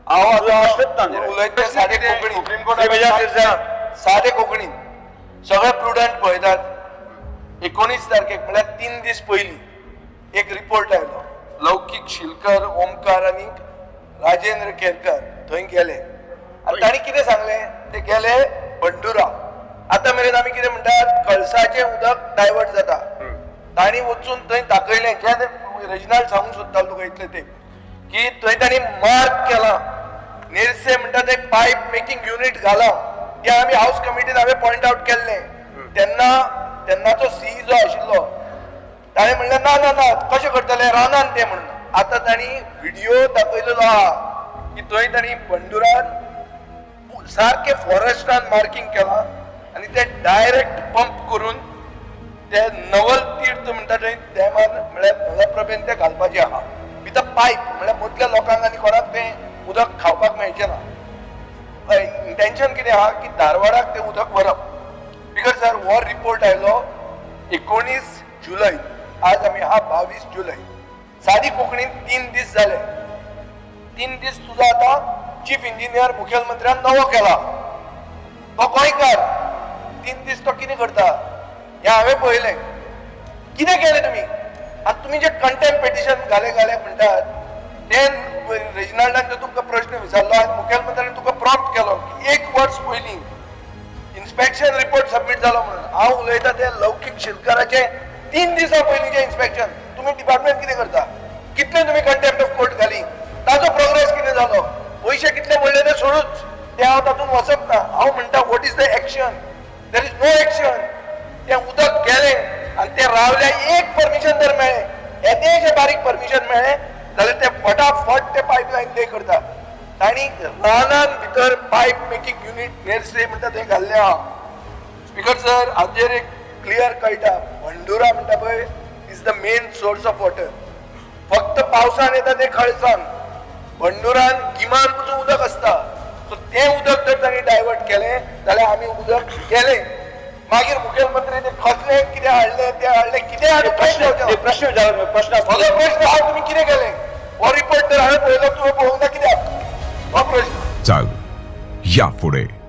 उलयते सादे कोंकणी सादे कोंकणीन सगळे प्रुडंट पळयतात 19 तारखेक म्हळ्यार 3 दीस पयलीं एक रिपोर्ट आयलो लौकीक शिलकर ओमकार आनी राजेंद्र केरकर थंय गेले आनी तांणी कितें सांगलें ते गेले बंडुरा आतां मेरेन आमी कितें म्हणटात कळसाचें उदक डायवर्ट जाता तांणी वचून थंय दाखयलें जें रेजिनाल्ड सांगूंक सोदतालो तुका इतलें ते की थंय तांणी मार्क केलां नेर्से म्हणटा ते पायप मेकिंग युनिट घाला ते आमी हाऊस कमिटीन हांवें पॉयंट आउट केल्लें तेन्नाचो सी जो आशिल्लो ताणें म्हणलें ना ना ना कशें करतले रानान ते म्हणून आतां तांणी व्हिडिओ दाखयलेलो आहा की थंय तांणी बंडुरान सारकें फॉरेस्टान मार्किंग केलां आनी ते डायरेक्ट पंप करून ते नवल तीर्थ म्हणटा थंय डॅमान म्हळ्यार मलप्रभेन ते घालपाचें आहा विथ अ पायप म्हळ्यार मदल्या लोकांक आनी कोणाक तें उदक खावपाक मेळचें ना इंटेंशन कितें आहा की धारवाडाक तें उदक व्हरप बिकॉज सर हो रिपोर्ट आयलो 19 जुलय आज आमी आहा 22 जुलय सादी कोंकणीन 3 दीस जाले 3 दीस तुजो आतां चीफ इंजिनियर मुखेलमंत्र्यान नवो केला तो गोंयकार 3 दीस तो कितें करता हें हांवें पळयलें कितें केलें तुमी आनी तुमी जे कंटेम्प्ट पिटिशन घाले म्हणटात ते रेजिनाल्डान जो तुमकां प्रश्न विचारलो आनी मुखेलमंत्र्यान तुका प्रॉम्प्ट केलो की 1 वर्स पयलीं इन्स्पेक्शन रिपोर्ट सबमीट जालो म्हणून हांव उलयतां ते लौकीक शिलकराचे 3 दिसां पयलींचे इन्स्पेक्शन तुमी डिपार्टमेंट कितें करता कितले तुमी कंटेम्प्ट ऑफ कोर्ट घाली ताजो प्रोग्रेस कितें जालो पयशे कितले मोडले ते सोडूच ते हांव तातूंत वचप ना हांव म्हणटा what is the action there is no action तें उदक गेलें आनी ते रावले एक परमिशन जर मेळ्ळें येदेशें बारीक परमिशन मेळ्ळें जाल्यार ते फटाफट ते पायपलायन ले करता तांणी रानान भितर पायप मेकिंग युनिट नेर्से म्हणटा थंय घाल्लें आहा स्पीकर सर हाचेर एक क्लियर कळटा बंडुरा म्हणटा पळय is the main source of water फक्त पावसान येता ते खळसान बंडुरान गिमान पसून उदक आसता सो तें उदक जर तांणी डायवर्ट केलें जाल्यार आमी उदक गेलें मागीर मुखेलमंत्री ते खसले कितें हाडलें ते हाडलें कितें हाडलें प्रश्न हांव तुमी कितें केलें हो रिपोर्ट तर हांवें पळयलो तुवें पळोवंक ना कित्याक हो प्रश्न चाल या फुडें